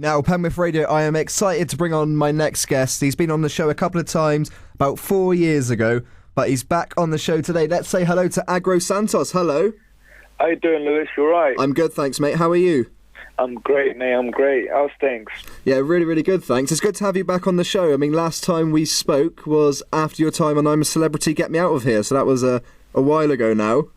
Now, Penwith Radio, I am excited to bring on my next guest. He's been on the show a couple of times, about 4 years ago, but he's back on the show today. Let's say hello to Aggro Santos. Hello. How you doing, Lewis? You all right? I'm good, thanks, mate. How are you? I'm great, mate. I'm great. How's things? Yeah, really, really good, thanks. It's good to have you back on the show. I mean, last time we spoke was after your time on I'm a Celebrity, Get Me Out of Here, so that was a while ago now.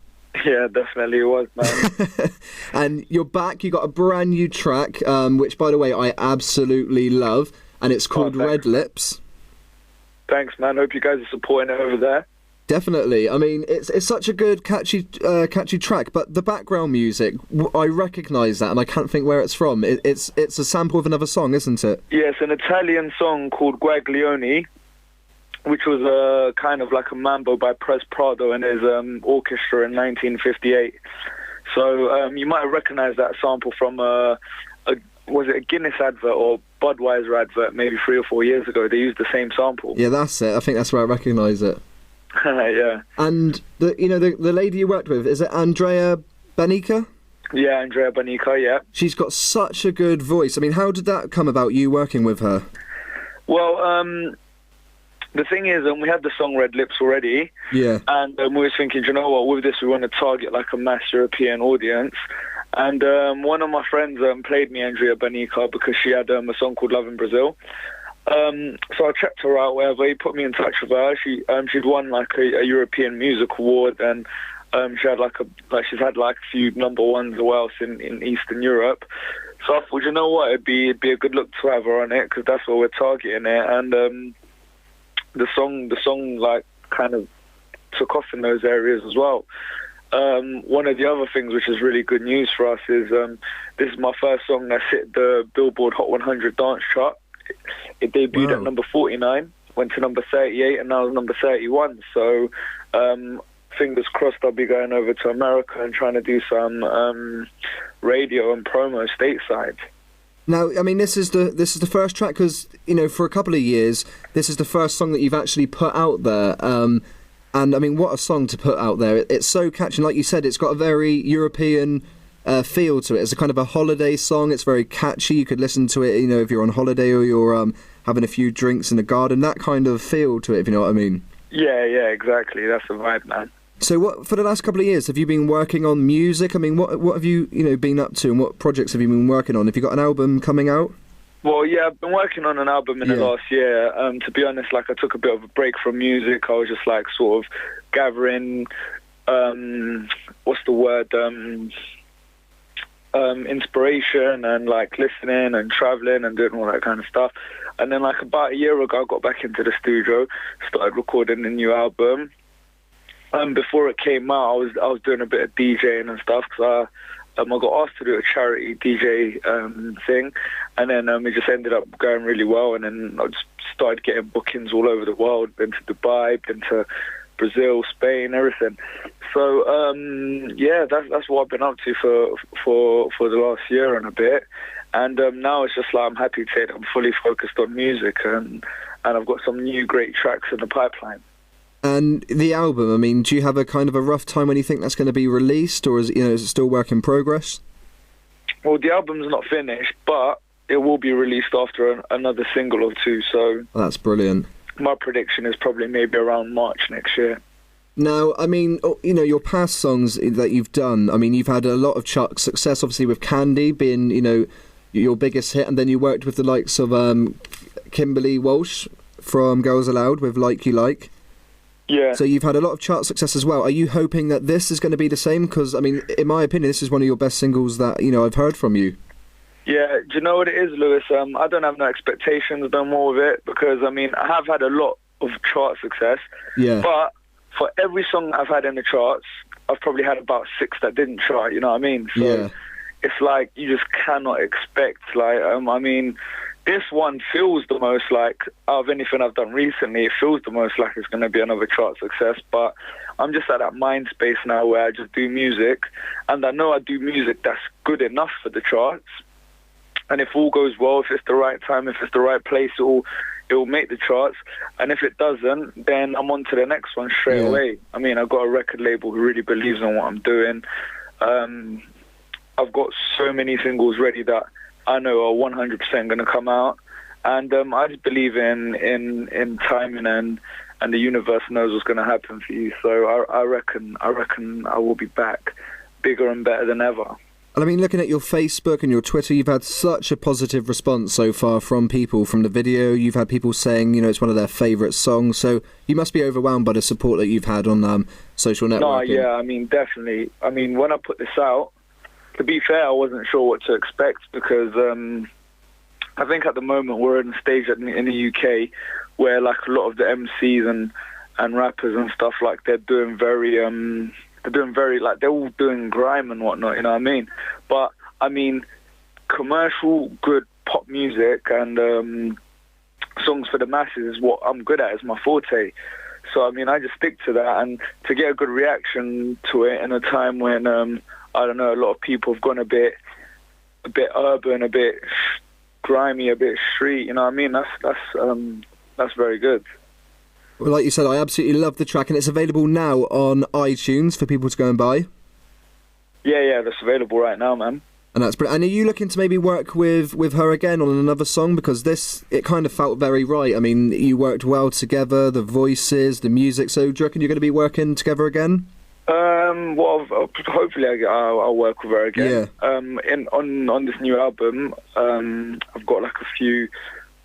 Yeah, definitely it was, man. And you're back. You got a brand new track, which, by the way, I absolutely love, and it's called Red Lips. Thanks, man. Hope you guys are supporting it over there. Definitely. I mean, it's such a good, catchy track, but the background music, I recognise that, and I can't think where it's from. It's a sample of another song, isn't it? Yeah, it's an Italian song called Guaglione, which was kind of like a mambo by Prez Prado and his orchestra in 1958. So you might have recognised that sample from was it a Guinness advert or Budweiser advert maybe 3 or 4 years ago? They used the same sample. Yeah, that's it. I think that's where I recognise it. Yeah. And the lady you worked with, is it Andrea Banica? Yeah, Andrea Banica, yeah. She's got such a good voice. I mean, how did that come about, you working with her? Well, the thing is, we had the song Red Lips already. Yeah. And we were thinking, you know what, with this we want to target like a mass European audience. And one of my friends played me Andrea Banica because she had a song called Love in Brazil. So I checked her out, wherever. He put me in touch with her. She'd won like a European Music Award, and she had she's had like a few number ones as well in Eastern Europe. So I thought, you know what, it'd be a good look to have her on it because that's what we're targeting it. And the song like kind of took off in those areas as well. One of the other things which is really good news for us is this is my first song that's hit the Billboard Hot 100 dance chart. It debuted at number 49, went to number 38, and now it's number 31. So fingers crossed I'll be going over to America and trying to do some radio and promo stateside. Now, I mean, this is the first track because, for a couple of years, this is the first song that you've actually put out there. And, I mean, what a song to put out there. It's so catchy. Like you said, it's got a very European feel to it. It's a kind of a holiday song. It's very catchy. You could listen to it, if you're on holiday or you're having a few drinks in the garden. That kind of feel to it, if you know what I mean. Yeah, exactly. That's the vibe, man. So what, for the last couple of years, have you been working on music? I mean, what have you, been up to, and what projects have you been working on? Have you got an album coming out? Well, yeah, I've been working on an album in the last year. To be honest, I took a bit of a break from music. I was just sort of gathering, what's the word, inspiration and listening and traveling and doing all that kind of stuff. And then about a year ago, I got back into the studio, started recording a new album. Before it came out, I was doing a bit of DJing and stuff because I got asked to do a charity DJ thing, and then it just ended up going really well. And then I just started getting bookings all over the world. Been to Dubai, been to Brazil, Spain, everything. So that's what I've been up to for the last year and a bit. And now it's just I'm happy to say that I'm fully focused on music, and I've got some new great tracks in the pipeline. And the album, I mean, do you have a kind of a rough time when you think that's going to be released, or is it still work in progress? Well, the album's not finished, but it will be released after another single or two. So that's brilliant. My prediction is probably maybe around March next year. Now, I mean, your past songs that you've done, I mean, you've had a lot of chart success, obviously, with Candy being, your biggest hit, and then you worked with the likes of Kimberly Walsh from Girls Aloud with Like You Like. Yeah. So you've had a lot of chart success as well. Are you hoping that this is going to be the same? Because, I mean, in my opinion, this is one of your best singles that, I've heard from you. Yeah, do you know what it is, Lewis? I don't have no expectations no more of it because, I mean, I have had a lot of chart success. Yeah. But for every song I've had in the charts, I've probably had about 6 that didn't chart, you know what I mean? So yeah. It's you just cannot expect, I mean, this one feels the most out of anything I've done recently, it feels the most like it's going to be another chart success, but I'm just at that mind space now where I just do music, and I know I do music that's good enough for the charts, and if all goes well, if it's the right time, if it's the right place, it will make the charts, and if it doesn't, then I'm on to the next one straight away. I mean, I've got a record label who really believes in what I'm doing. I've got so many singles ready that I know are 100% going to come out. And I just believe in timing, and the universe knows what's going to happen for you. So I reckon I will be back bigger and better than ever. And I mean, looking at your Facebook and your Twitter, you've had such a positive response so far from people. From the video, you've had people saying, it's one of their favourite songs. So you must be overwhelmed by the support that you've had on social networking. No, yeah, I mean, definitely. I mean, when I put this out, to be fair, I wasn't sure what to expect because I think at the moment we're in a stage in the UK where like a lot of the MCs and rappers and stuff, like they're doing very like they're all doing grime and whatnot, you know what I mean? But I mean, commercial good pop music and songs for the masses is what I'm good at, is my forte. So I mean, I just stick to that, and to get a good reaction to it in a time when I don't know, a lot of people have gone a bit urban, a bit grimy, a bit street, you know what I mean? That's very good. Well, like you said, I absolutely love the track, and it's available now on iTunes for people to go and buy. Yeah, that's available right now, man. And that's brilliant. And are you looking to maybe work with her again on another song? Because it kind of felt very right. I mean, you worked well together, the voices, the music. So do you reckon you're going to be working together again? Well, hopefully I'll work with her again. Yeah. On this new album, I've got like a few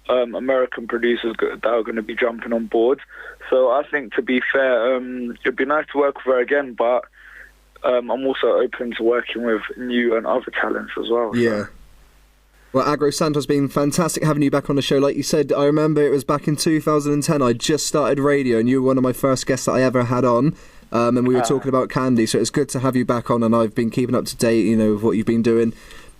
American producers that are going to be jumping on board. So I think, to be fair, it'd be nice to work with her again, but I'm also open to working with new and other talents as well. Yeah. So. Well, Aggro Santos, been fantastic having you back on the show. Like you said, I remember it was back in 2010. I just started radio, and you were one of my first guests that I ever had on. And we were talking about Candy, so it's good to have you back on, and I've been keeping up to date, with what you've been doing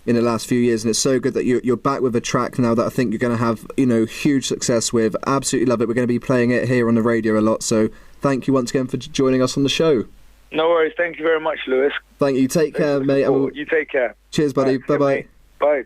in the last few years, and it's so good that you're back with a track now that I think you're going to have, huge success with. Absolutely love it. We're going to be playing it here on the radio a lot, so thank you once again for joining us on the show. No worries. Thank you very much, Lewis. Thank you. Take care, mate. You take care. Cheers, buddy. Right, bye-bye. Bye.